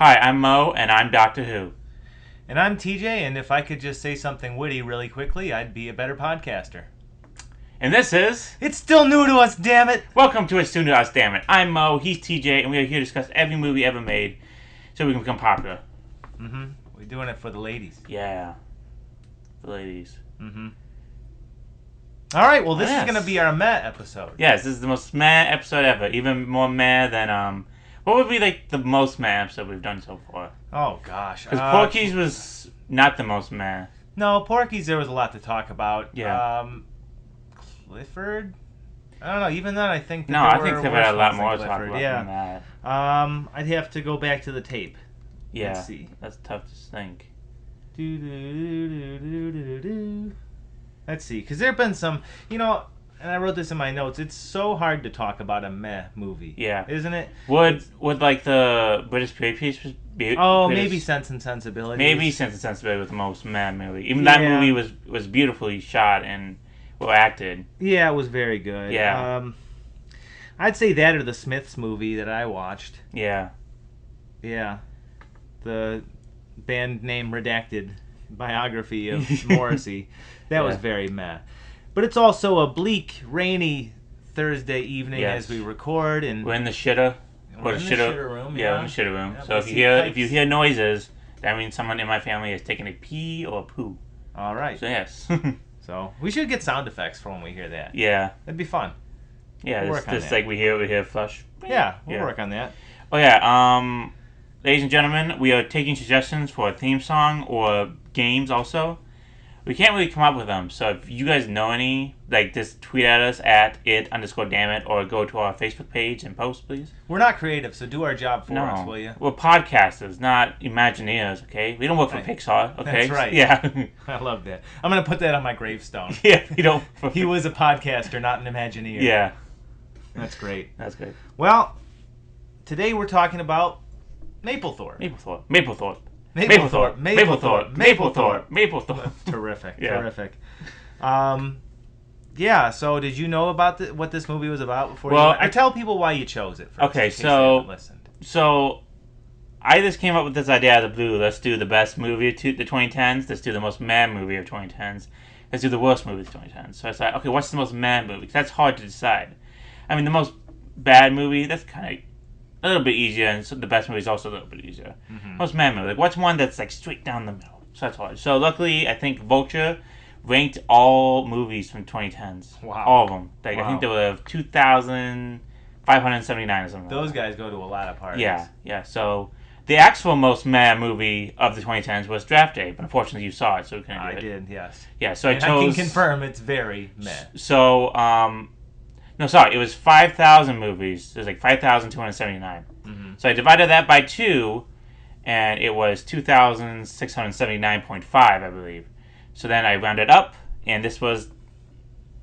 Hi, I'm Mo, and I'm Doctor Who. And I'm TJ, and if I could just say something witty really quickly, I'd be a better podcaster. And this is... It's still new to us, damn it! Welcome to It's New to Us, damn it. I'm Mo, he's TJ, and we are here to discuss every movie ever made so we can become popular. Mm-hmm. We're doing it for the ladies. Yeah. The ladies. Mm-hmm. Alright, well, this is going to be our meh episode. Yes, this is the most meh episode ever. Even more meh than, what would be, like, the most meh episode we've done so far? Oh, gosh. Because Porky's was not the most meh. No, Porky's, there was a lot to talk about. Yeah. Clifford? I don't know. Even then, I think that I think Clifford had a lot more to talk about than that. I'd have to go back to the tape. Yeah, let's see. That's tough to think. Let's see, because there have been some, and I wrote this in my notes, it's so hard to talk about a meh movie. Yeah. Isn't it? Would like the British period piece be... maybe Sense and Sensibility. Maybe Sense and Sensibility was the most meh movie. Even that movie was beautifully shot and well acted. Yeah, it was very good. Yeah. I'd say that or the Smiths movie that I watched. Yeah. Yeah. The band name redacted biography of Morrissey. That was very meh. But it's also a bleak, rainy Thursday evening as we record, and we're in the shitter. We're in the shitter room. Yeah, in the shitter room. Yeah, so if you hear noises, that means someone in my family is taking a pee or a poo. All right. So yes. So we should get sound effects for when we hear that. Yeah. That'd be fun. Yeah, we'll just like we hear flush. Yeah, we'll work on that. Oh yeah. Ladies and gentlemen, we are taking suggestions for a theme song or games also. We can't really come up with them, so if you guys know any, just tweet at us at @it_dammit or go to our Facebook page and post, please. We're not creative, so do our job for us, will you? We're podcasters, not Imagineers, okay? We don't work for Pixar, okay? That's right. Yeah. I love that. I'm going to put that on my gravestone. Yeah, we don't... He was a podcaster, not an Imagineer. Yeah. That's great. That's great. Well, today we're talking about Mapplethorpe. Mapplethorpe. Terrific. Yeah. Terrific. Yeah, so did you know about what this movie was about before I tell people why you chose it first. Okay, so I just came up with this idea out of the blue. Let's do the best movie of the 2010s. Let's do the most meh movie of 2010s. Let's do the worst movie of 2010s. So I said, okay, what's the most meh movie? Because that's hard to decide. I mean, the most bad movie, that's kind of a little bit easier, and so the best movie is also a little bit easier. Mm-hmm. Most meh movie, what's one that's straight down the middle? So that's hard. So luckily, I think Vulture ranked all movies from 2010s. Wow. All of them. Wow. I think there were 2,579 or something. Those guys go to a lot of parties. Yeah. So the actual most meh movie of the 2010s was Draft Day, but unfortunately you saw it, so we couldn't do it. I did, yes. Yeah, so I can confirm it's very meh. So, no, sorry, it was 5,000 movies. There's 5,279. Mm-hmm. So I divided that by 2, and it was 2,679.5, I believe. So then I rounded up, and this was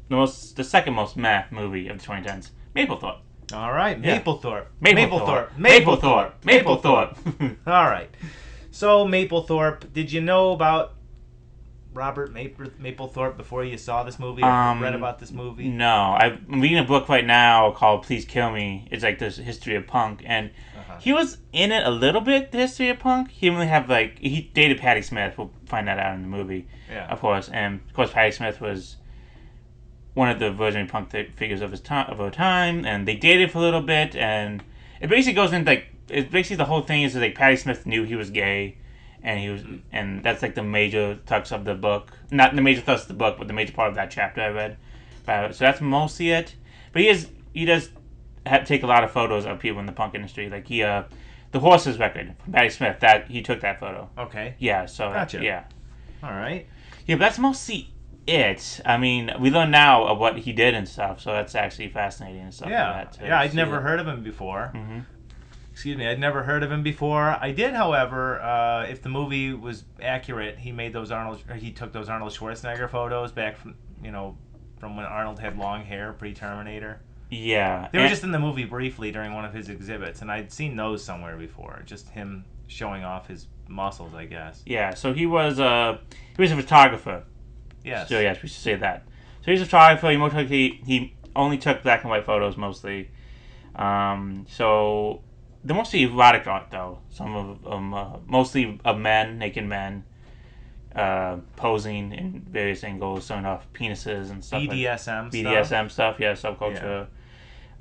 the second most meh movie of the 2010s, Mapplethorpe. All right, Yeah. Mapplethorpe. All right. So Mapplethorpe, did you know about Robert Mapplethorpe before you saw this movie or read about this movie? No, I'm reading a book right now called Please Kill Me. It's this history of punk, and he was in it a little bit, the history of punk. He only have he dated Patti Smith. We'll find that out in the movie, of course. And of course, Patti Smith was one of the Virgin punk figures of her time, and they dated for a little bit, and it basically goes into the whole thing is Patti Smith knew he was gay. And he was, and that's the major thrust of the book. Not the major thrust of the book, but the major part of that chapter I read. So that's mostly it. But he does take a lot of photos of people in the punk industry. The Horses record from Patti Smith, that he took that photo. Okay. Yeah. So gotcha. Yeah. All right. Yeah, but that's mostly it. I mean, we learn now of what he did and stuff, so that's actually fascinating and stuff. Yeah. Like that, yeah, I'd never heard of him before. Mm-hmm. Excuse me, I'd never heard of him before. I did, however, if the movie was accurate, he took those Arnold Schwarzenegger photos back from when Arnold had long hair, pre-Terminator. Yeah. They were just in the movie briefly during one of his exhibits, and I'd seen those somewhere before. Just him showing off his muscles, I guess. Yeah. So he was a photographer. Yes. So yes, we should say that. So he's a photographer. He only took black and white photos mostly. So they're mostly erotic art though. Some of them, mostly of men, naked men, posing in various angles, showing off penises and stuff. BDSM BDSM stuff, yeah, subculture.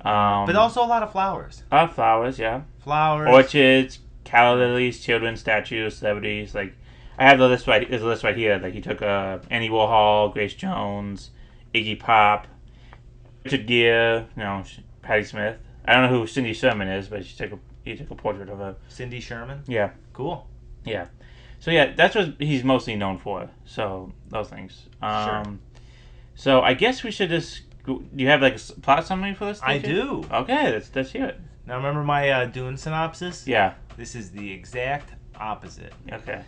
But also a lot of flowers. A lot of flowers, yeah. Flowers. Orchids, calla lilies, children, statues, celebrities. Like, I have the list right. There's a list right here. Like, he took Annie Warhol, Grace Jones, Iggy Pop, Richard Gere, Patti Smith. I don't know who Cindy Sherman is, but he took a portrait of her. Cindy Sherman? Yeah. Cool. Yeah. So yeah, that's what he's mostly known for. So those things. Sure. So I guess we should just. Do you have like a plot summary for this? I do. Okay, let's hear it. Now remember my Dune synopsis? Yeah. This is the exact opposite. Okay.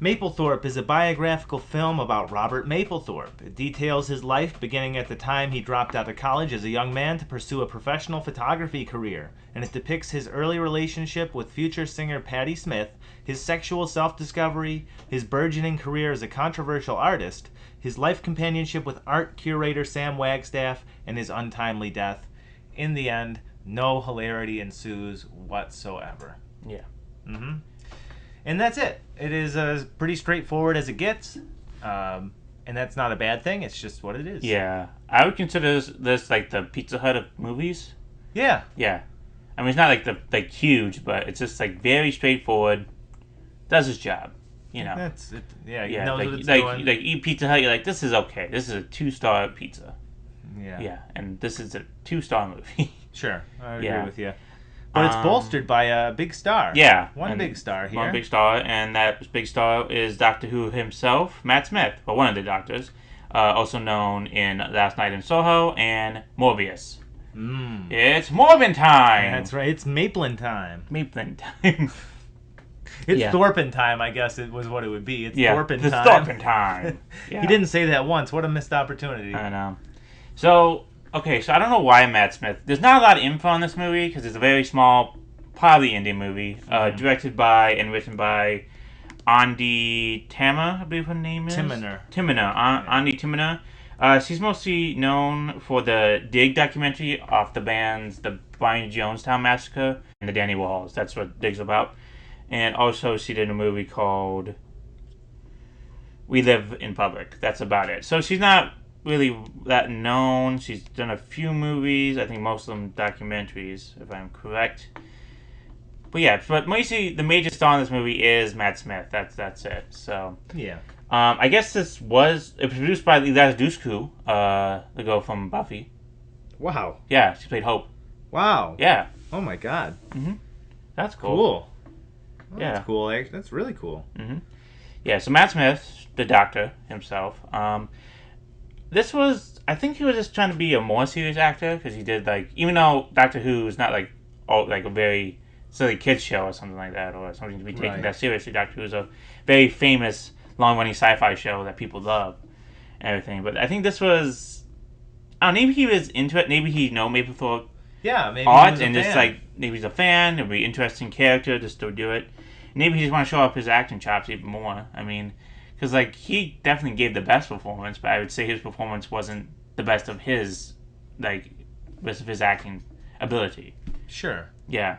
Mapplethorpe is a biographical film about Robert Mapplethorpe. It details his life beginning at the time he dropped out of college as a young man to pursue a professional photography career, and it depicts his early relationship with future singer Patti Smith, his sexual self-discovery, his burgeoning career as a controversial artist, his life companionship with art curator Sam Wagstaff, and his untimely death. In the end, no hilarity ensues whatsoever. Yeah. Mm-hmm. And that's it. It is as pretty straightforward as it gets. And that's not a bad thing. It's just what it is. Yeah. I would consider this like the Pizza Hut of movies. Yeah. Yeah. I mean, it's not like huge, but it's just like very straightforward. Does his job. That's it. Yeah. Yeah. Knows Like, what it's like, doing. like eat Pizza Hut, you're like, this is okay. This is a 2-star pizza. Yeah. Yeah. And this is a 2-star movie. Sure. I agree Yeah. with you. But it's bolstered by a big star. Yeah. One big star here. One big star, and that big star is Doctor Who himself, Matt Smith, or one of the doctors, also known in Last Night in Soho and Morbius. It's Morbin time! That's right. It's Maplin time. Maplin time. It's Yeah. Thorpin time, I guess it was what it would be. It's Thorpin it's time. Thorpin time. Yeah. He didn't say that once. What a missed opportunity. I know. So I don't know why Matt Smith. There's not a lot of info on this movie because it's a very small, probably indie movie, directed by and written by Andi Tama, I believe her name is. Timiner. Andi Timiner. She's mostly known for the Dig documentary off the bands The Brian Jonestown Massacre and the Danny Warhols. That's what Dig's about. And also she did a movie called We Live in Public. That's about it. So she's not really that known. She's done a few movies. I think most of them documentaries, if I'm correct. But yeah, but mostly the major star in this movie is Matt Smith. That's it. So Yeah. I guess it was produced by Eliza Dushku, the girl from Buffy. Wow. Yeah, she played Hope. Wow. Yeah. Oh my God. That's cool. Cool. Well, Yeah. That's cool. That's really cool. Yeah, so Matt Smith, the doctor himself, I think he was just trying to be a more serious actor because he did even though Doctor Who is not like a very silly kids show or something like that or something to be taken that seriously. Doctor Who is a very famous long-running sci-fi show that people love and everything. But I think this was, I don't know, maybe he was into it. Maybe he Mapplethorpe Yeah, maybe art he was a and just fan. maybe he's a fan. It'd be an interesting character just to do it. Maybe he just want to show off his acting chops even more. I mean, because he definitely gave the best performance, but I would say his performance wasn't the best of his acting ability. Sure. Yeah.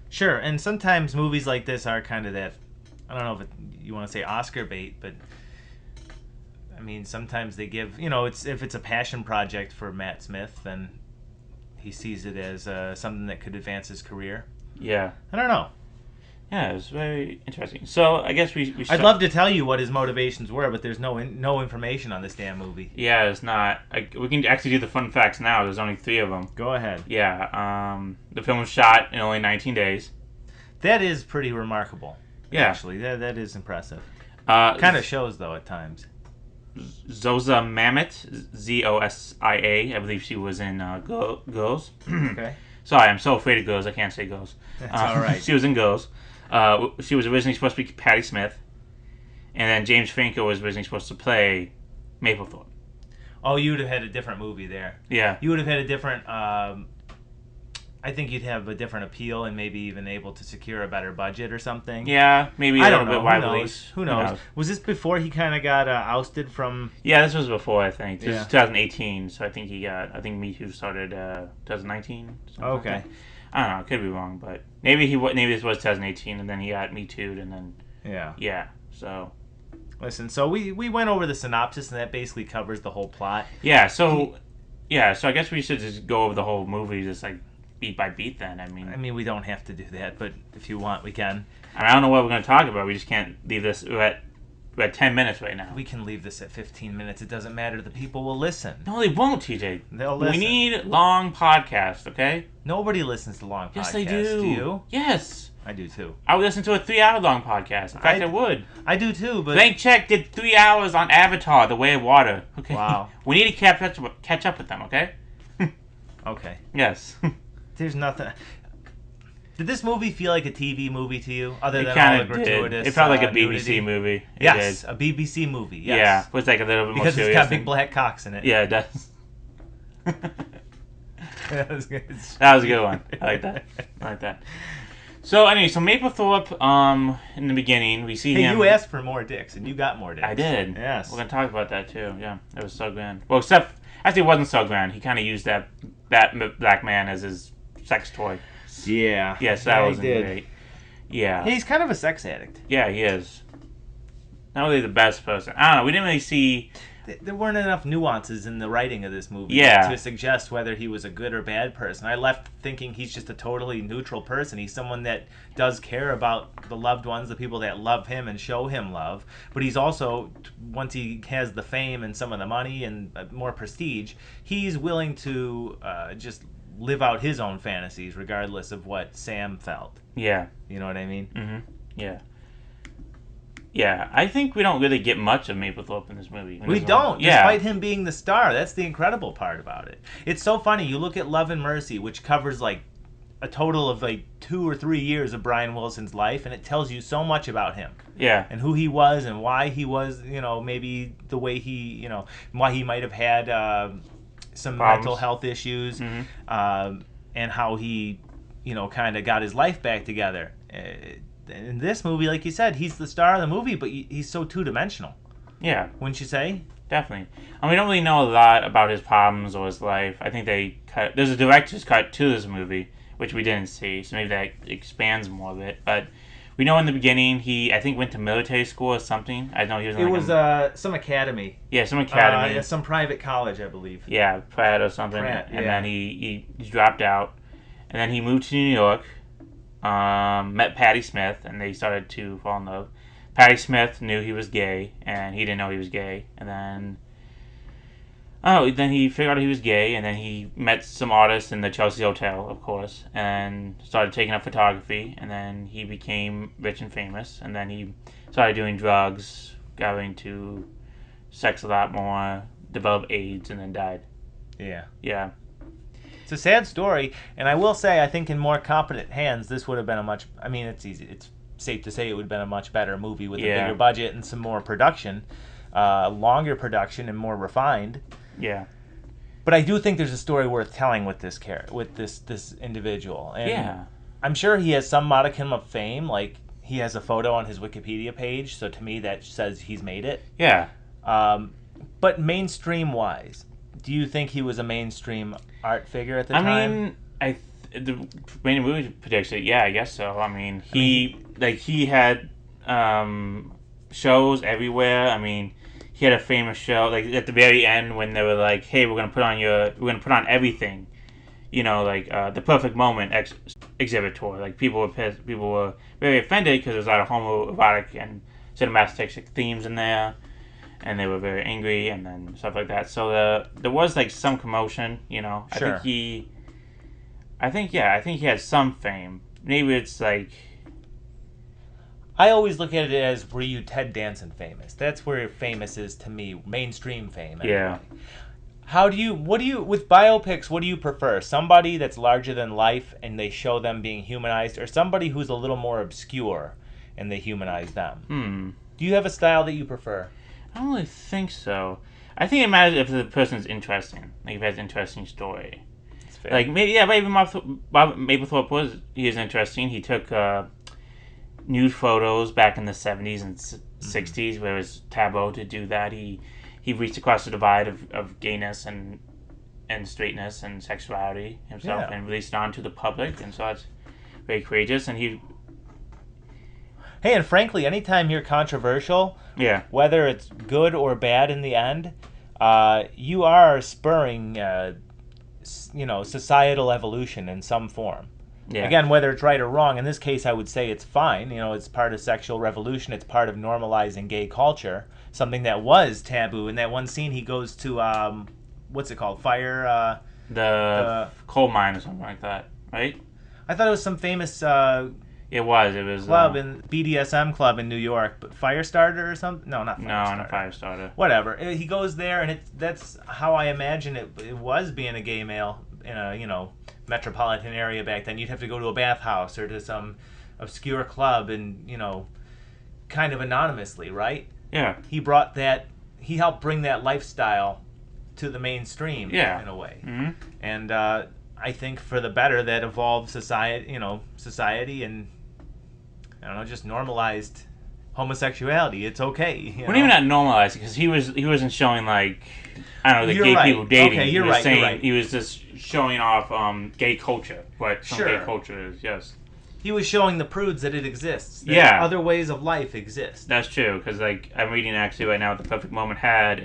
Sure, and sometimes movies like this are kind of that, I don't know if you want to say Oscar bait, but I mean, sometimes they give, if it's a passion project for Matt Smith, then he sees it as something that could advance his career. Yeah. I don't know. Yeah, it was very interesting. So I guess we I'd love to tell you what his motivations were, but there's no information on this damn movie. Yeah, it's not. We can actually do the fun facts now. There's only 3 of them. Go ahead. Yeah. The film was shot in only 19 days. That is pretty remarkable. Yeah. Actually, that is impressive. Kind of shows, though, at times. Zosia Mamet, Zosia, I believe she was in Girls. Okay. Sorry, I'm so afraid of Girls, I can't say Girls. That's all right. She was in Girls. She was originally supposed to be Patti Smith. And then James Franco was originally supposed to play Mapplethorpe. Oh, you would have had a different movie there. Yeah. You would have had a different... I think you'd have a different appeal and maybe even able to secure a better budget or something. Yeah, maybe a I little don't know. bit wide Who knows? release. Who knows? Was this before he kind of got ousted from... Yeah, this was before, I think. This Yeah. is 2018, so I think Me Too started 2019. Okay. I don't know. I could be wrong, but maybe this was 2018, and then he got Me Too'd, and then yeah. So listen, so we went over the synopsis, and that basically covers the whole plot. Yeah. So I guess we should just go over the whole movie, just like beat by beat. Then I mean, we don't have to do that, but if you want, we can. I don't know what we're going to talk about. We just can't leave this. We're at 10 minutes right now. We can leave this at 15 minutes. It doesn't matter. The people will listen. No, they won't, TJ. They'll listen. We need long podcasts, okay? Nobody listens to long podcasts. Yes, they do. Do you? Yes. I do, too. I would listen to a 3-hour long podcast. In fact, I would. I do, too, but... Blank Check did 3 hours on Avatar, The Way of Water. Okay. Wow. We need to catch up with them, okay? Okay. Yes. There's nothing... Did this movie feel like a TV movie to you? Other than all the gratuitous It felt like a BBC nudity? movie. Yes, a BBC movie, yes. Yeah, it was like a little bit more because serious. Because it's got big black cocks in it. Yeah, it does. That was good. That was a good one. I like that. So anyway, Mapplethorpe, in the beginning, we see him... you asked for more dicks, and you got more dicks. I did. Yes. We're going to talk about that, too. Yeah, it was so grand. Well, actually, it wasn't so grand. He kind of used that black man as his sex toy. Yeah. Yes, that wasn't great. Yeah. He's kind of a sex addict. Yeah, he is. Not really the best person. I don't know. We didn't really see... There weren't enough nuances in the writing of this movie to suggest whether he was a good or bad person. I left thinking he's just a totally neutral person. He's someone that does care about the loved ones, the people that love him and show him love. But he's also, once he has the fame and some of the money and more prestige, he's willing to just live out his own fantasies regardless of what Sam felt. Yeah. You know what I mean? Mm-hmm. Yeah. Yeah, I think we don't really get much of Mapplethorpe in this movie. We don't, despite him being the star. That's the incredible part about it. It's so funny. You look at Love and Mercy, which covers like a total of like 2 or 3 years of Brian Wilson's life, and it tells you so much about him. Yeah. And who he was and why he was, maybe the way he, why he might have had some mental health issues, and how he, kind of got his life back together. In this movie, like you said, he's the star of the movie, but he's so two-dimensional. Yeah. Wouldn't you say? Definitely. And we don't really know a lot about his problems or his life. I think there's a director's cut to this movie, which we didn't see, so maybe that expands more of it. But we know in the beginning he, I think, went to military school or something. I know he was in some academy. Yeah, some academy. Some private college, I believe. Yeah, Pratt or something. And then he dropped out. And then he moved to New York. Met Patti Smith, and they started to fall in love. Patti Smith knew he was gay, and he didn't know he was gay. And then he figured out he was gay, and then he met some artists in the Chelsea Hotel, of course, and started taking up photography. And then he became rich and famous, and then he started doing drugs, got into sex a lot more, developed AIDS, and then died. Yeah. Yeah. It's a sad story, and I will say, I think in more competent hands, this would have been it's safe to say it would have been a much better movie with a bigger budget and some more production, longer production and more refined. Yeah. But I do think there's a story worth telling with this this individual. And I'm sure he has some modicum of fame, like he has a photo on his Wikipedia page, so to me that says he's made it. Yeah. But mainstream-wise, do you think he was a mainstream art figure at the time? I mean, the main movie predicts it. Yeah, I guess so. I mean, he had shows everywhere. I mean, he had a famous show like at the very end when they were like, "Hey, we're gonna put on everything," the Perfect Moment exhibit tour. Like people were pissed. People were very offended because there's a lot of homoerotic and cinemastic themes in there. And they were very angry, and then stuff like that. So there was like some commotion, Sure. I think he had some fame. Maybe it's like. I always look at it as, were you Ted Danson famous? That's where famous is to me, mainstream fame. Anyway. Yeah. With biopics, what do you prefer? Somebody that's larger than life and they show them being humanized, or somebody who's a little more obscure and they humanize them? Do you have a style that you prefer? I don't really think so. I think it matters if the person's interesting. Like if he has an interesting story. That's fair. Like maybe Mapplethorpe is interesting. He took nude photos back in the 70s and 60s where it was taboo to do that. He reached across the divide of gayness and and straightness and sexuality himself Yeah. and released it onto the public, and so it's very courageous. And he, Hey, and frankly, anytime you're controversial, yeah, whether it's good or bad in the end, you are spurring, societal evolution in some form. yeah, Again, whether it's right or wrong, in this case, I would say it's fine. It's part of sexual revolution. It's part of normalizing gay culture, something that was taboo. In that one scene, he goes to, what's it called? Fire. the coal mine or something like that, right? I thought it was some famous It was club in BDSM club in New York, but Firestarter or something. No, not Firestarter. not a fire starter. Whatever. He goes there, and that's how I imagine it was being a gay male in a metropolitan area back then. You'd have to go to a bathhouse or to some obscure club, and kind of anonymously, right? Yeah, He helped bring that lifestyle to the mainstream, in a way. Mm-hmm. And I think for the better, that evolved society, and I don't know, just normalized homosexuality. It's okay. Well, even not normalized, because he wasn't showing like, I don't know, the You're gay right. people dating. Okay, you're he was right, you're saying right. He was just showing off gay culture, what some Sure. gay culture is. Yes, He was showing the prudes that it exists. That Yeah. other ways of life exist. that's true. Because like I'm reading actually right now, what the Perfect Moment had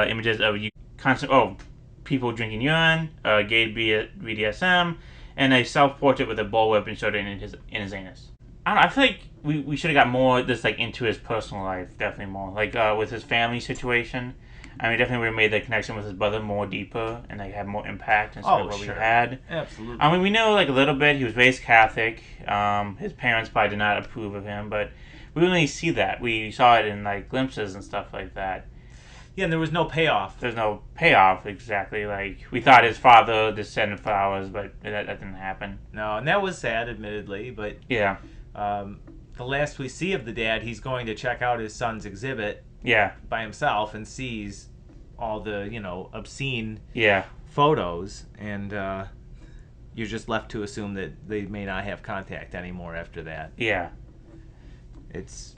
images of people drinking urine, gay BDSM, and a self-portrait with a bull whip and showed it in his anus. I don't know, I feel like we should have got more just like into his personal life, definitely more like with his family situation. I mean, definitely we made the connection with his brother more deeper and like had more impact instead of what we had. Absolutely. I mean, we know like a little bit. He was raised Catholic. His parents probably did not approve of him, but we didn't really see that. We saw it in like glimpses and stuff like that. Yeah, and there was no payoff. There's no payoff exactly. Like we thought his father descended flowers, but that didn't happen. No, and that was sad, admittedly, but Yeah, the last we see of the dad, he's going to check out his son's exhibit yeah, by himself and sees all the, obscene yeah. photos, and you're just left to assume that they may not have contact anymore after that. Yeah. It's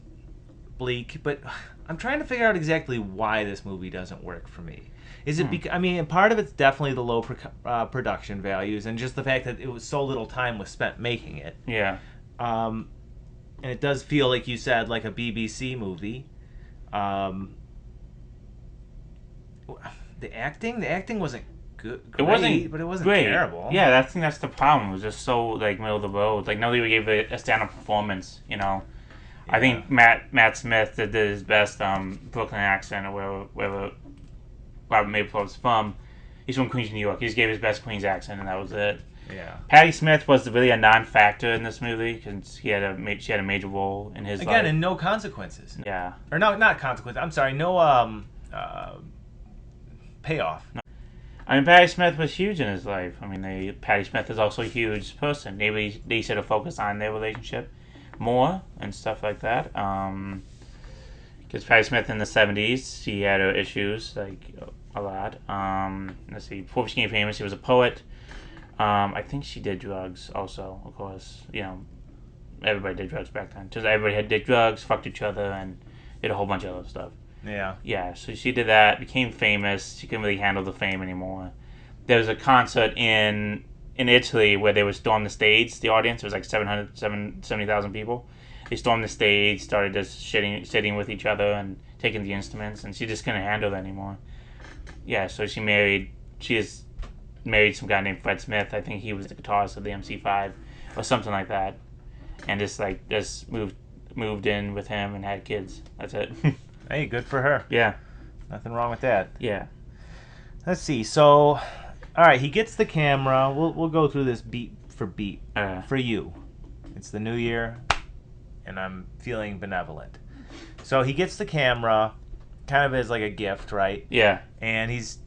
bleak, but I'm trying to figure out exactly why this movie doesn't work for me. Is it because, I mean, part of it's definitely the low production values and just the fact that it was so little time was spent making it. Yeah. And it does feel, like you said, like a BBC movie. The acting wasn't good. It wasn't but it wasn't great. terrible. Yeah, I think that's the problem. It was just so like middle of the road. Like nobody gave it a stand-up performance. I think Matt Smith did his best Brooklyn accent or wherever Robert Mapplethorpe's from. He's from Queens, New York. He just gave his best Queens accent, and that was it. Yeah. Patty Smith was really a non-factor in this movie because she had a major role in his life. Again, and no consequences. Yeah. Or no, not consequences. I'm sorry, no payoff. I mean, Patty Smith was huge in his life. I mean, Patty Smith is also a huge person. Maybe they should have focused on their relationship more and stuff like that. Because Patty Smith in the 70s, she had her issues, like, a lot. Let's see. Before she became famous, she was a poet. I think she did drugs also, of course. Everybody did drugs back then. Just everybody did drugs, fucked each other, and did a whole bunch of other stuff. Yeah. Yeah, so she did that, became famous. She couldn't really handle the fame anymore. There was a concert in Italy where they would storm the stage. The audience was like 70,000 people. They stormed the stage, started just sitting with each other and taking the instruments, and she just couldn't handle it anymore. Yeah, so she just married some guy named Fred Smith. I think he was the guitarist of the MC5 or something like that. And just moved in with him and had kids. That's it. Hey, good for her. Yeah. Nothing wrong with that. Yeah. Let's see. So, all right, he gets the camera. We'll go through this beat for beat. For you, it's the new year, and I'm feeling benevolent. So he gets the camera, kind of as like a gift, right? Yeah. And he's,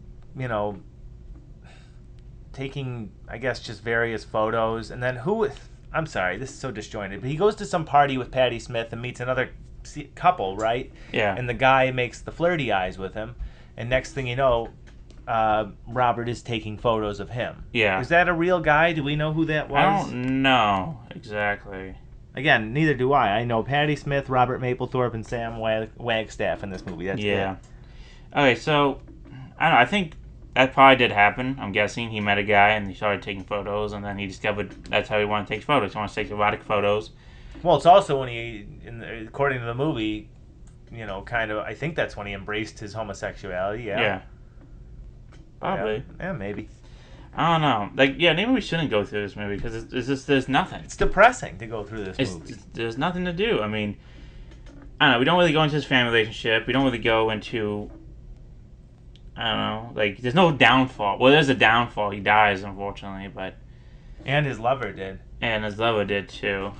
taking, I guess, just various photos. And then I'm sorry, this is so disjointed, but he goes to some party with Patty Smith and meets another couple, right? Yeah. And the guy makes the flirty eyes with him, and next thing you know, Robert is taking photos of him. Yeah. Is that a real guy? Do we know who that was? I don't know exactly. Again, neither do I. I know Patty Smith, Robert Mapplethorpe, and Sam Wagstaff in this movie. That's yeah. it. Okay, so I don't know. I think That probably did happen. I'm guessing he met a guy and he started taking photos, and then he discovered that's how he wanted to take photos. He wants to take erotic photos. Well, it's also when according to the movie, kind of. I think that's when he embraced his homosexuality. Yeah. Yeah. Probably. Yeah, maybe. I don't know. Maybe we shouldn't go through this movie because it's just there's nothing. It's depressing to go through this movie. There's nothing to do. I mean, I don't know. We don't really go into his family relationship. We don't really go into. I don't know. There's no downfall. Well, there's a downfall. He dies, unfortunately, but. And his lover did. And his lover did too.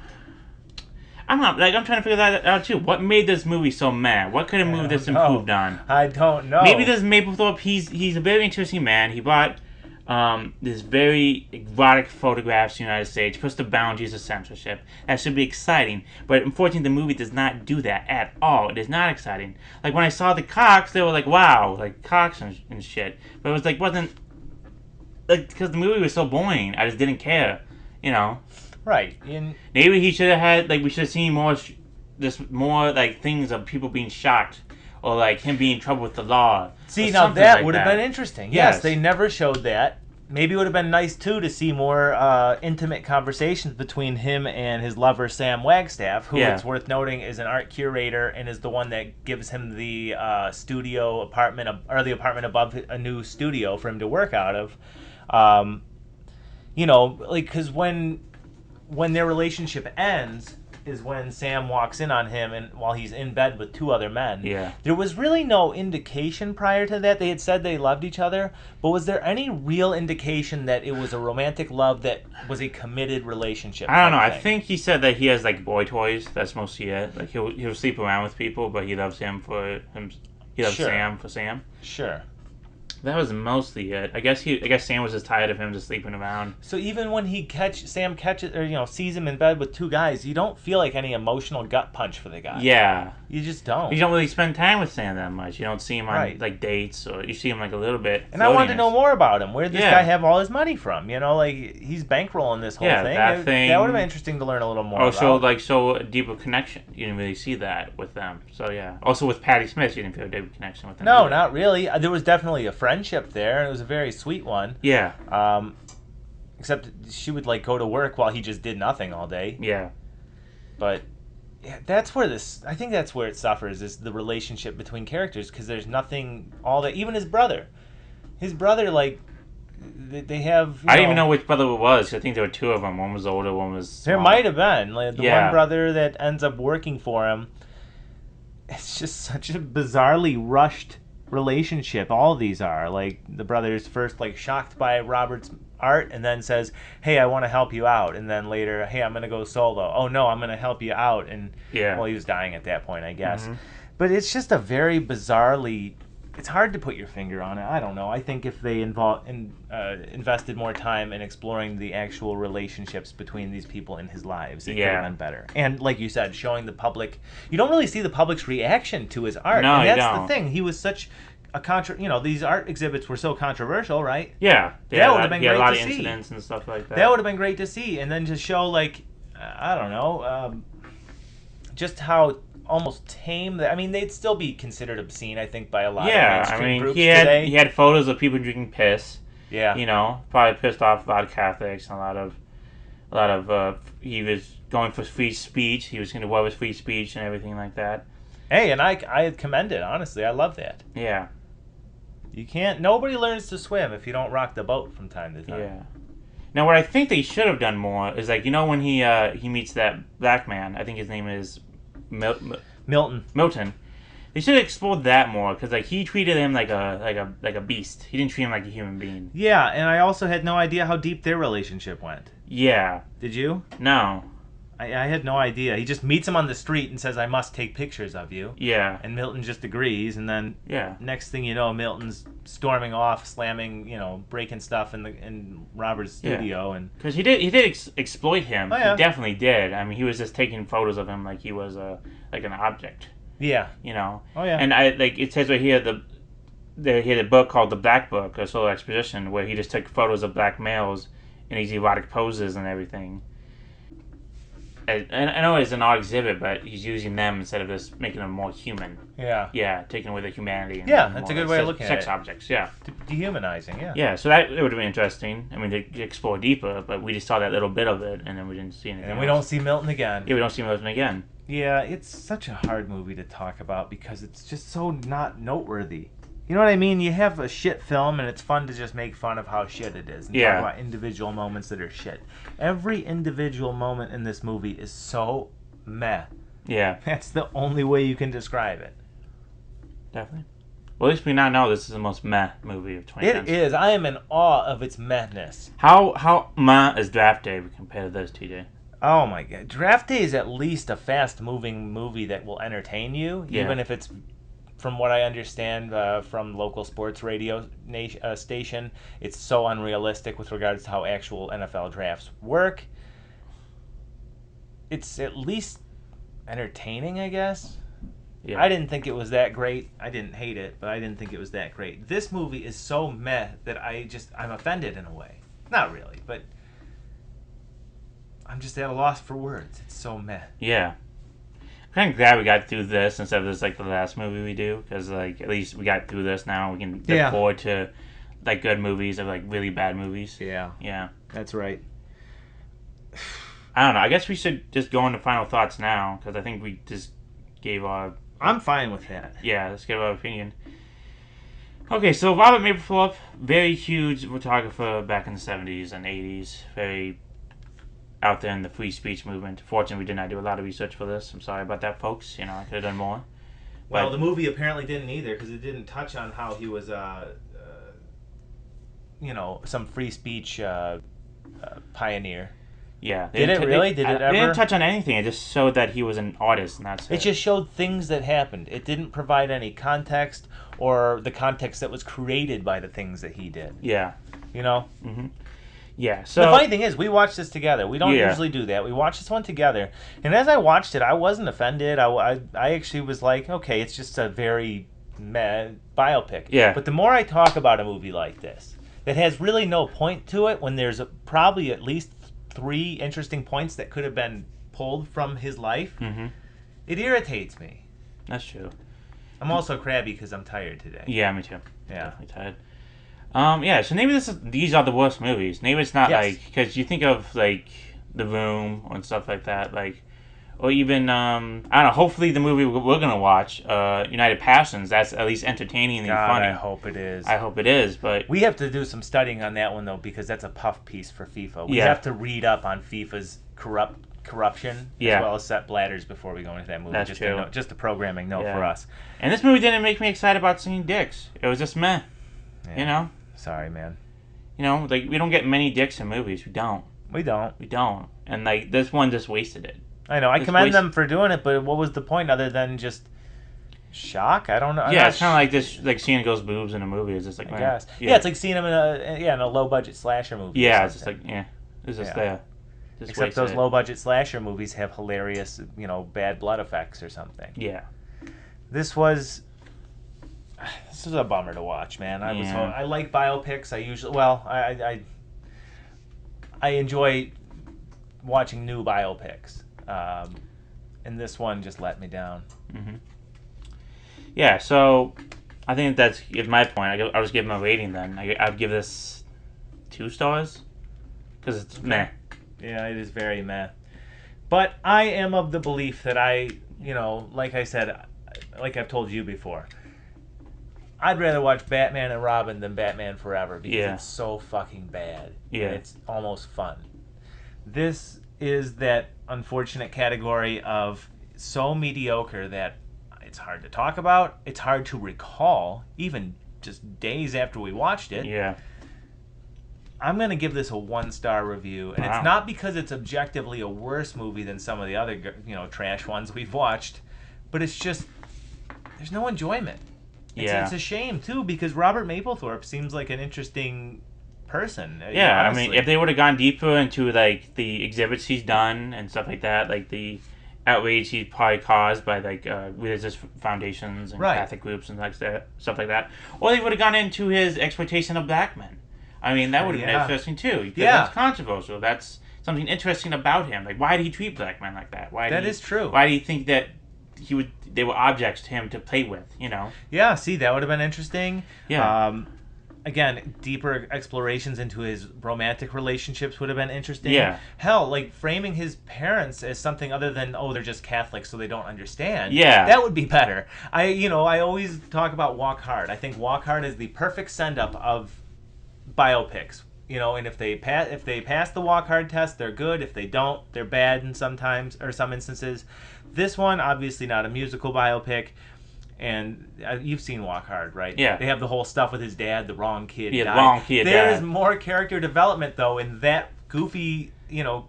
I'm not. I'm trying to figure that out too. What made this movie so mad? What could have moved this improved on? I don't know. Maybe this Mapplethorpe. He's a very interesting man. He bought. This very erotic photographs in the United States, puts the boundaries of censorship. That should be exciting, but unfortunately the movie does not do that at all. It is not exciting. When I saw the cocks, they were like, wow, cocks and shit. But it was wasn't, because the movie was so boring, I just didn't care, Right. Maybe he should have had, we should have seen more, things of people being shocked. Or him being in trouble with the law. See, now that would have been interesting. Yes, they never showed that. Maybe it would have been nice, too, to see more intimate conversations between him and his lover, Sam Wagstaff, who, it's worth noting, is an art curator and is the one that gives him the studio apartment, or the apartment above a new studio for him to work out of. Because when their relationship ends... is when Sam walks in on him and while he's in bed with two other men. Yeah. There was really no indication prior to that. They had said they loved each other, but was there any real indication that it was a romantic love that was a committed relationship? I don't know. I think he said that he has boy toys. That's mostly it. He'll sleep around with people, but he loves him for him. He loves Sam for Sam. Sure. That was mostly it. I guess Sam was just tired of him just sleeping around. So even when Sam catches or sees him in bed with two guys, you don't feel any emotional gut punch for the guy. Yeah. You just don't. You don't really spend time with Sam that much. You don't see him on dates, or you see him a little bit. And I wanted to know more about him. Where did this guy have all his money from? He's bankrolling this whole thing. That thing. That would have been interesting to learn a little more about. Show a deeper connection. You didn't really see that with them. So yeah. Also with Patti Smith, you didn't feel a deeper connection with them. No, not really. There was definitely a friendship there. It was a very sweet one. Yeah. Except she would go to work while he just did nothing all day. Yeah. But I think that's where it suffers, is the relationship between characters, because there's nothing all that. Even his brother, they have. I don't even know which brother it was. I think there were two of them. One was older, one was small. There might have been the one brother that ends up working for him. It's just such a bizarrely rushed relationship. All of these are the brother's first shocked by Robert's art and then says, hey, I want to help you out, and then later, hey, I'm gonna go solo. Oh no, I'm gonna help you out. And he was dying at that point, I guess. But it's just a very bizarrely, it's hard to put your finger on it. I don't know. I think if they invested more time in exploring the actual relationships between these people in his lives, it could have been better. And like you said, showing the public, you don't really see the public's reaction to his art. No, and that's you don't. the thing. He was such a these art exhibits were so controversial, right? Yeah. That would have been great to see. A lot of incidents and stuff like that. That would have been great to see. And then to show I don't know, just how almost tame. They'd still be considered obscene, I think, by a lot of mainstream groups today. He had photos of people drinking piss. Yeah. Probably pissed off a lot of Catholics and a lot of he was going for free speech. He was going to what was free speech and everything like that. Hey, and I commend it, honestly. I love that. Yeah. Nobody learns to swim if you don't rock the boat from time to time. Yeah. Now, what I think they should have done more is when he meets that black man. I think his name is Milton. They should have explored that more, because he treated him like a beast. He didn't treat him like a human being. Yeah, and I also had no idea how deep their relationship went. Yeah. Did you? No. I had no idea. He just meets him on the street and says, I must take pictures of you. Yeah. And Milton just agrees, and then next thing you know, Milton's storming off, slamming, breaking stuff in Robert's studio. And because he did exploit him. Oh, yeah. He definitely did. He was just taking photos of him like he was an object. Yeah. Oh, yeah. And it says right here, he had a book called The Black Book, a solo exposition, where he just took photos of black males in these erotic poses and everything. I know it's an art exhibit, but he's using them instead of just making them more human. Yeah. Yeah, taking away the humanity. And That's a good way of looking at it. Sex objects, yeah. Dehumanizing, yeah. Yeah, so that it would have been interesting. I mean, to explore deeper, but we just saw that little bit of it, and then we didn't see anything. And we don't see Milton again. Yeah, we don't see Milton again. Yeah, it's such a hard movie to talk about because it's just so not noteworthy. You know what I mean? You have a shit film, and it's fun to just make fun of how shit it is and talk about individual moments that are shit. Every individual moment in this movie is so meh. Yeah. That's the only way you can describe it. Definitely. Well, at least we now know this is the most meh movie of 2010. It is. I am in awe of its mehness. How meh is Draft Day compared to this, TJ? Oh my god. Draft Day is at least a fast-moving movie that will entertain you, even if it's, from what I understand from local sports radio station, it's so unrealistic with regards to how actual NFL drafts work. It's at least entertaining, I guess. Yeah. I didn't think it was that great. I didn't hate it, but I didn't think it was that great. This movie is so meh that I'm offended in a way. Not really, but I'm just at a loss for words. It's so meh. Yeah. I'm kind of glad we got through this instead of this, like, the last movie we do, because, like, at least we got through this now. We can look forward to, like, good movies or, like, really bad movies. Yeah. Yeah. That's right. I don't know. I guess we should just go into final thoughts now, because I think we just gave our... I'm fine with that. Yeah, let's give our opinion. Okay, so Robert Mapplethorpe, very huge photographer back in the 70s and 80s. Very out there in the free speech movement. Fortunately, we did not do a lot of research for this. I'm sorry about that, folks. You know, I could have done more. Well, the movie apparently didn't either, because it didn't touch on how he was, some free speech pioneer. Yeah. Did it really? Did it ever? It didn't touch on anything. It just showed that he was an artist, and that's it. It just showed things that happened. It didn't provide any context or the context that was created by the things that he did. Yeah. You know? Mm-hmm. Yeah, so... The funny thing is, we watched this together. We don't usually do that. We watched this one together. And as I watched it, I wasn't offended. I actually was like, okay, it's just a very meh biopic. Yeah. But the more I talk about a movie like this, that has really no point to it, when there's probably at least 3 interesting points that could have been pulled from his life, it irritates me. That's true. I'm also crabby because I'm tired today. Yeah, me too. Yeah. Definitely tired. So maybe these are the worst movies. Maybe it's not like, because you think of like The Room and stuff like that, like, or even I don't know. Hopefully, the movie we're gonna watch, United Passions, that's at least entertaining and funny. I hope it is. I hope it is, but we have to do some studying on that one though, because that's a puff piece for FIFA. We have to read up on FIFA's corruption as well as set bladders before we go into that movie. That's true. Just a programming note for us. And this movie didn't make me excited about seeing dicks. It was just meh. Yeah. You know. Sorry, man. You know, like, we don't get many dicks in movies. We don't. We don't. And, like, this one just wasted it. I know. I commend them for doing it, but what was the point other than just shock? I don't know. It's kind of like this, like seeing girls' boobs in a movie. It's just like, I guess. Yeah, it's like seeing them in a low-budget slasher movie. Yeah, it's just like, it's just there. Just except those low-budget slasher movies have hilarious, bad blood effects or something. Yeah. This was a bummer to watch, man. I like biopics. I enjoy watching new biopics, and this one just let me down. Yeah, so I think that's my point. I'll just give him a rating then. I'd give this 2 stars because it's meh. Yeah, it is very meh. But I am of the belief that like I said, like I've told you before, I'd rather watch Batman and Robin than Batman Forever because it's so fucking bad. Yeah. And it's almost fun. This is that unfortunate category of so mediocre that it's hard to talk about. It's hard to recall, even just days after we watched it. Yeah. I'm going to give this a 1-star review. And it's not because it's objectively a worse movie than some of the other, trash ones we've watched. But it's just, there's no enjoyment. It's a shame, too, because Robert Mapplethorpe seems like an interesting person. Yeah, honestly. I mean, if they would have gone deeper into, like, the exhibits he's done and stuff like that, like the outrage he probably caused by, like, religious foundations and Catholic groups and stuff like that, or they would have gone into his exploitation of black men. I mean, that would have been interesting, too. Because that's controversial. That's something interesting about him. Like, why did he treat black men like that? That is true. Why do you think that they were objects to him to play with? Yeah. See, that would have been interesting. Yeah. Again, deeper explorations into his romantic relationships would have been interesting. Yeah. Hell, like framing his parents as something other than, oh, they're just Catholics so they don't understand. Yeah. That would be better. I always talk about Walk Hard. I think Walk Hard is the perfect send-up of biopics. And if they pass the Walk Hard test, they're good. If they don't, they're bad in some instances. This one, obviously not a musical biopic. And you've seen Walk Hard, right? Yeah. They have the whole stuff with his dad, the wrong kid died. The wrong kid There died. is more character development, though, in that goofy,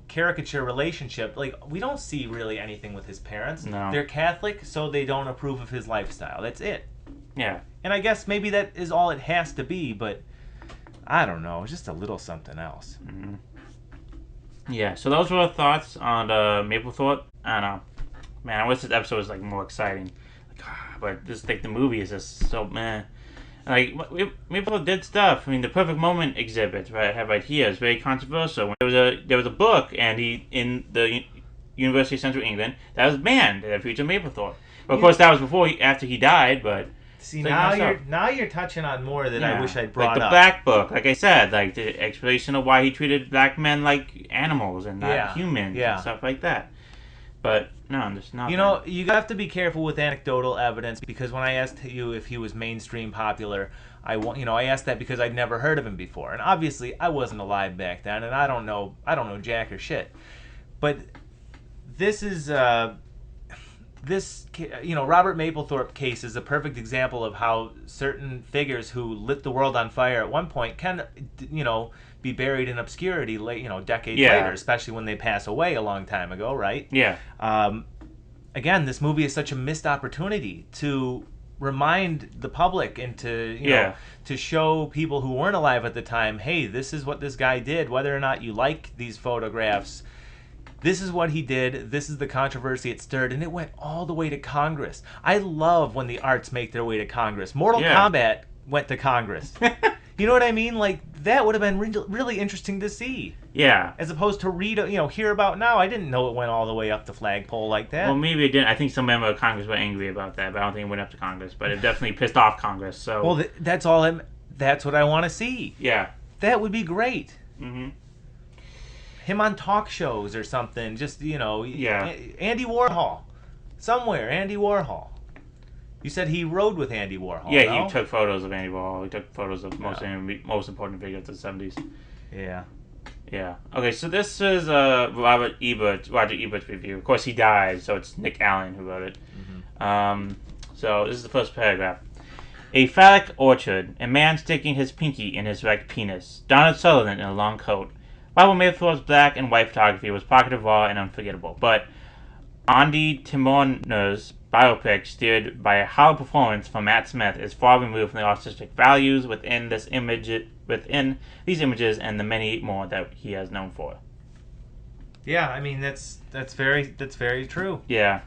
caricature relationship. Like, we don't see really anything with his parents. No. They're Catholic, so they don't approve of his lifestyle. That's it. Yeah. And I guess maybe that is all it has to be, but I don't know. Just a little something else. Mm-hmm. Yeah, so those were our thoughts on Mapplethorpe. I don't know. Man, I wish this episode was, more exciting. But just the movie is just so meh. Mapplethorpe did stuff. I mean, the Perfect Moment exhibit, right? I have right here. It's very controversial. There was a book, and he in the University of Central England that was banned that featured Mapplethorpe. Well, of course, that was after he died, but. See, now you're touching on more that I wish I'd brought up. Like the Black Book, like I said, the explanation of why he treated black men like animals and not humans and stuff like that. But no, there's not. You have to be careful with anecdotal evidence, because when I asked you if he was mainstream popular, I asked that because I'd never heard of him before, and obviously I wasn't alive back then, and I don't know jack or shit. But this is Robert Mapplethorpe case is a perfect example of how certain figures who lit the world on fire at one point can, be buried in obscurity decades later, especially when they pass away a long time ago, right? Yeah. Again, this movie is such a missed opportunity to remind the public and to show people who weren't alive at the time, hey, this is what this guy did, whether or not you like these photographs. This is what he did. This is the controversy it stirred, and it went all the way to Congress. I love when the arts make their way to Congress. Mortal Kombat went to Congress. You know what I mean? That would have been really interesting to see. Yeah. As opposed to hear about now. I didn't know it went all the way up the flagpole like that. Well, maybe it didn't. I think some member of Congress were angry about that, but I don't think it went up to Congress. But it definitely pissed off Congress. So. Well, that's what I want to see. Yeah. That would be great. Mm-hmm. Him on talk shows or something. Just, Andy Warhol. Somewhere, Andy Warhol. You said he rode with Andy Warhol. Yeah, he took photos of Andy Warhol. He took photos of most important figures of the 70s. Yeah. Yeah. Okay, so this is Roger Ebert's review. Of course, he died, so it's Nick Allen who wrote it. Mm-hmm. So this is the first paragraph. A phallic orchard, a man sticking his pinky in his erect penis, Donald Sutherland in a long coat. Robert Mapplethorpe's black and white photography was provocative, raw, and unforgettable, but Andy Timoner's biopic, steered by a hollow performance from Matt Smith, is far removed from the artistic values within these images and the many more that he has known for. Yeah, I mean that's very true. Yeah.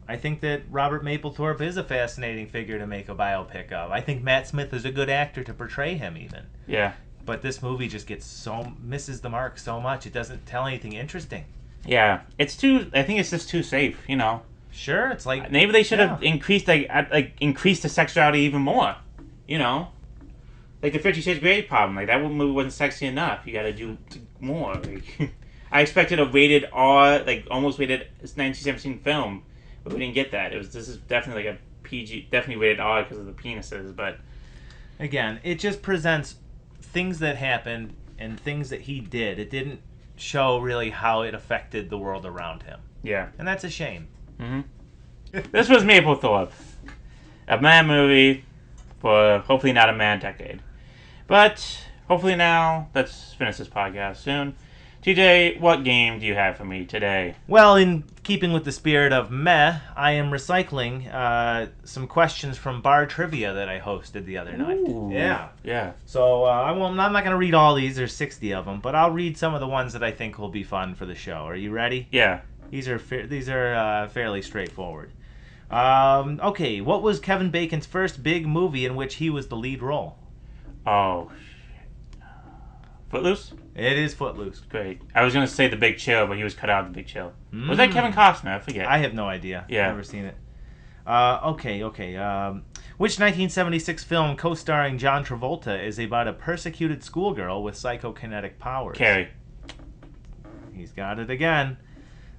I think that Robert Mapplethorpe is a fascinating figure to make a biopic of. I think Matt Smith is a good actor to portray him even. Yeah. But this movie just misses the mark so much. It doesn't tell anything interesting. Yeah. I think it's just too safe, Sure, it's like maybe they should have increased the sexuality even more, like the 50 Shades of Grey problem. That movie wasn't sexy enough. You got to do more. I expected a rated R, almost rated 1917 film, but we didn't get that. This is definitely a PG, definitely rated R because of the penises. But again, it just presents things that happened and things that he did. It didn't show really how it affected the world around him. Yeah, and that's a shame. Mm-hmm. This was Mapplethorpe, a man movie for hopefully not a man decade. But hopefully now, let's finish this podcast soon. TJ, what game do you have for me today? Well, in keeping with the spirit of meh, I am recycling some questions from Bar Trivia that I hosted the other night. Ooh, yeah. So I'm not going to read all these. There's 60 of them, but I'll read some of the ones that I think will be fun for the show. Are you ready? Yeah. These are fairly straightforward. Okay, what was Kevin Bacon's first big movie in which he was the lead role? Oh, Footloose? It is Footloose. Great. I was going to say The Big Chill, but he was cut out of The Big Chill. Was that Kevin Costner? I forget. I have no idea. Yeah. Never seen it. Okay. Which 1976 film co-starring John Travolta is about a persecuted schoolgirl with psychokinetic powers? Carrie. He's got it again.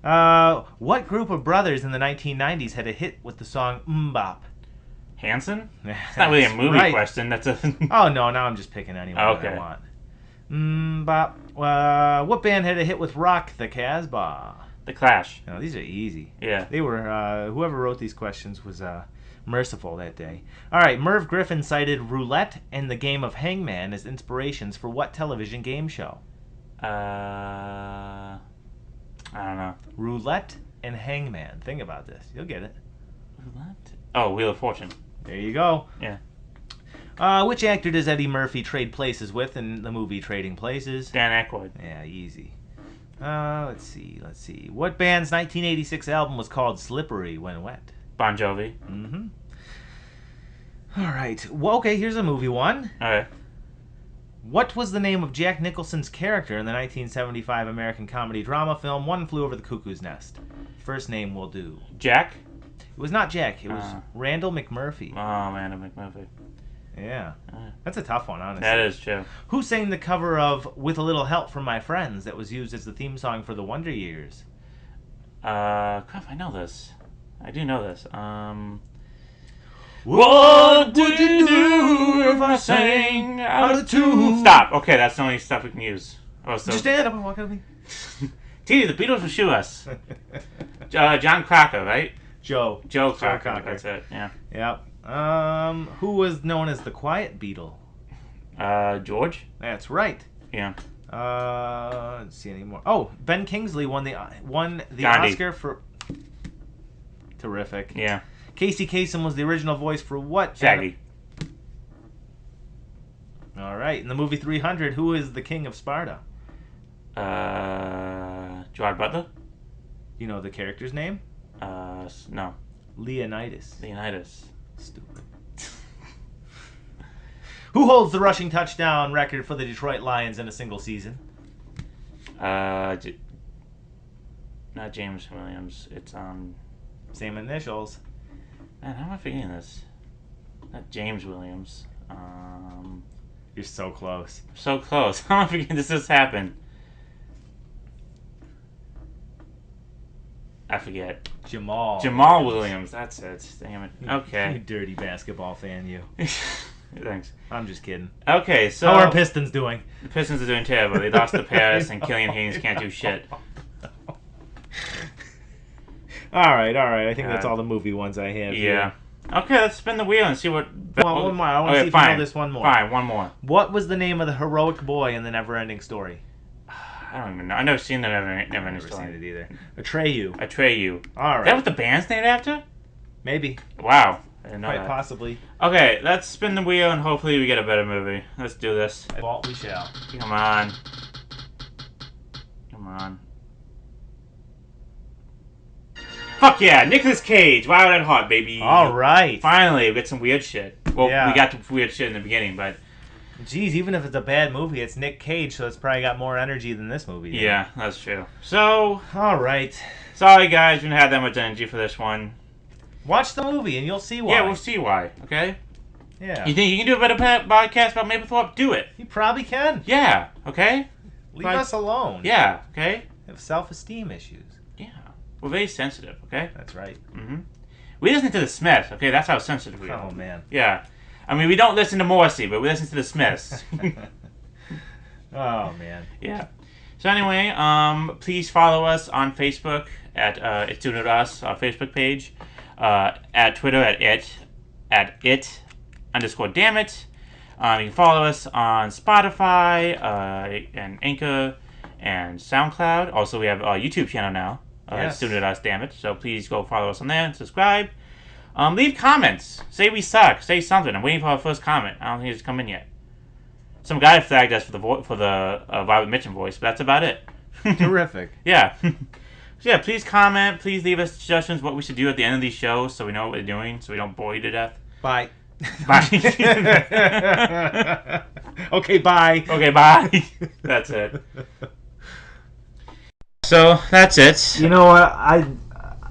What group of brothers in the 1990s had a hit with the song Mbop? Hanson? It's not really a movie question. That's a. Oh no! Now I'm just picking anyone that I want. Mbop. What band had a hit with Rock the Casbah? The Clash. No, these are easy. Yeah. They were. Whoever wrote these questions was merciful that day. All right. Merv Griffin cited roulette and the game of Hangman as inspirations for what television game show? I don't know. Roulette and Hangman. Think about this. You'll get it. Roulette? Oh, Wheel of Fortune. There you go. Yeah. Which actor does Eddie Murphy trade places with in the movie Trading Places? Dan Aykroyd. Yeah, easy. Let's see. What band's 1986 album was called Slippery When Wet? Bon Jovi. Mm-hmm. All right. Well, okay, here's a movie one. All right. What was the name of Jack Nicholson's character in the 1975 American comedy drama film One Flew Over the Cuckoo's Nest? First name will do. Jack? It was not Jack. It was Randall McMurphy. Oh, Randall McMurphy. Yeah. That's a tough one, honestly. That is true. Who sang the cover of With a Little Help from My Friends that was used as the theme song for the Wonder Years? Crap, I know this. I do know this. What would you do if I sang out of tune? Stop. Okay, that's the only stuff we can use. Oh, so. Just stand up and walk out of me. T, the Beatles will shoot us. John Cracker, right? Joe Cracker. That's it, yeah. Yep. Who was known as the Quiet Beatle? George? That's right. Yeah. Let's see any more. Oh, Ben Kingsley won the Gandhi. Oscar for... Terrific. Yeah. Casey Kasem was the original voice for what? Shaggy. All right. In the movie 300, who is the King of Sparta? Gerard Butler? You know the character's name? No. Leonidas. Stupid. Who holds the rushing touchdown record for the Detroit Lions in a single season? Not James Williams. It's Same initials. Man, how am I forgetting this? Not James Williams. You're so close. So close. How am I forgetting this just happened? I forget. Jamal Williams. That's it. Damn it. Okay. You dirty basketball fan, you. Thanks. I'm just kidding. Okay, so... How are Pistons doing? The Pistons are doing terrible. They lost to Paris, and Killian Haynes can't do shit. All right. I think that's all the movie ones I have. Yeah. Here. Okay, let's spin the wheel and see what... Well, one more. I want to see if you know this one more. Fine, one more. What was the name of the heroic boy in the Never-Ending Story? I don't even know. I've never seen the Never-Ending Story. I've never seen it either. Atreyu. All right. Is that what the band's named after? Maybe. Wow. I didn't know Quite that. possibly. Okay, let's spin the wheel and hopefully we get a better movie. Let's do this. Vault we shall. Come on. Fuck yeah, Nicolas Cage, Wild at Heart, baby. All right. Finally, we get some weird shit. Well, yeah. We got the weird shit in the beginning, but... Geez, even if it's a bad movie, it's Nick Cage, so it's probably got more energy than this movie did. Yeah, that's true. So... All right. Sorry, guys, we didn't have that much energy for this one. Watch the movie, and you'll see why. Yeah, we'll see why, okay? Yeah. You think you can do a better podcast about Mapplethorpe? Do it. You probably can. Yeah, okay? Leave us alone. Yeah, okay? We have self-esteem issues. Yeah. We're very sensitive, okay? That's right. Mm-hmm. We listen to the Smiths, okay? That's how sensitive we are. Oh, man. Yeah. I mean, we don't listen to Morrissey, but we listen to the Smiths. Oh, man. Yeah. So anyway, please follow us on Facebook at It's Doing It to Us, our Facebook page. At Twitter at it_dammit. You can follow us on Spotify and Anchor and SoundCloud. Also, we have our YouTube channel now. Yes. It's Doing It to Us, damn it. So please go follow us on there and subscribe. Leave comments. Say we suck. Say something. I'm waiting for our first comment. I don't think it's come in yet. Some guy flagged us for the Violet Mitchum voice, but that's about it. Terrific. Yeah. So yeah, please comment. Please leave us suggestions what we should do at the end of these shows so we know what we're doing, so we don't bore you to death. Bye. Bye. Okay, bye. Okay, bye. That's it. So that's it. You know what?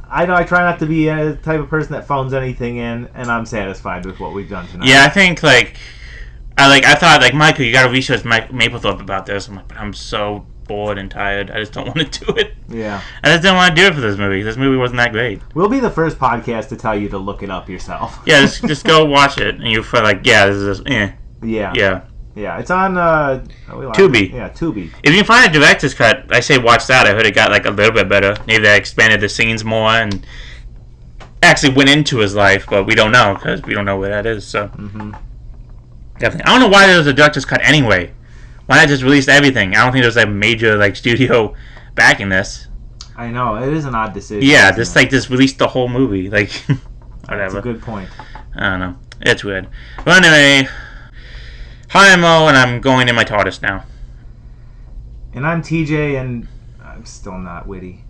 I know I try not to be a type of person that phones anything in, and I'm satisfied with what we've done tonight. Yeah, I think I thought Michael, you got to research Mapplethorpe about this. I'm like, but I'm so bored and tired. I just don't want to do it. Yeah. I just didn't want to do it for this movie. This movie wasn't that great. We'll be the first podcast to tell you to look it up yourself. Yeah, just go watch it, and you'll feel like, yeah, this is Yeah. Yeah. Yeah, it's on Tubi. Yeah, Tubi. If you can find a director's cut, I say watch that. I heard it got a little bit better. Maybe they expanded the scenes more and actually went into his life, but we don't know because we don't know where that is. So definitely, I don't know why there was a director's cut anyway. Why not just release everything? I don't think there was a major studio backing this. I know it is an odd decision. Yeah, just release the whole movie. Whatever. That's a good point. I don't know. It's weird. But anyway, hi, I'm Mo, and I'm going in my TARDIS now. And I'm TJ, and I'm still not witty.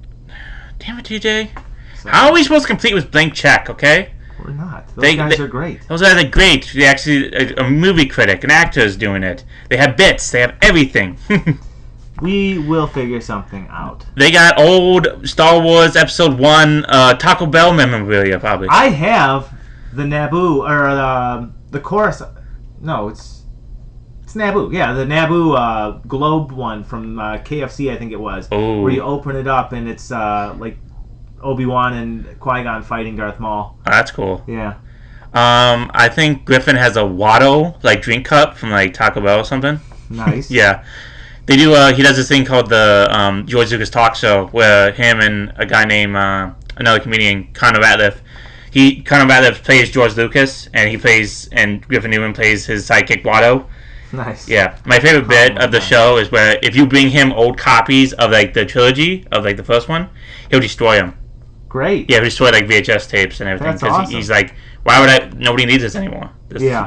Damn it, TJ. So, How are we supposed to complete with blank check, okay? We're not. Those guys are great. Those guys are great. They actually, a movie critic, an actor is doing it. They have bits. They have everything. We will figure something out. They got old Star Wars Episode 1 Taco Bell memorabilia, probably. I have the Naboo, or the chorus. No, it's Naboo. Yeah, the Naboo globe one from KFC, I think it was. Ooh. Where you open it up and it's like Obi-Wan and Qui-Gon fighting Darth Maul. Oh, that's cool. Yeah. I think Griffin has a Watto drink cup from Taco Bell or something. Nice. Yeah. They do. He does this thing called the George Lucas Talk Show, where him and a guy named another comedian, Conor Ratliff. Conor Ratliff plays George Lucas, and Griffin Newman plays his sidekick Watto. Nice. Yeah, my favorite bit of the show is where if you bring him old copies of the trilogy of the first one, he'll destroy them. Great. Yeah, he'll destroy VHS tapes and everything. That's awesome. He's like, why would I? Nobody needs this anymore. Yeah.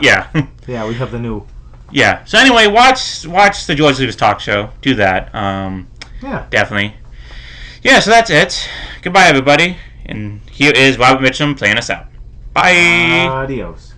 Yeah, we have the new. Yeah. So anyway, watch the George Lucas Talk Show. Do that. Yeah. Definitely. Yeah. So that's it. Goodbye, everybody. And here is Robert Mitchum playing us out. Bye. Adios.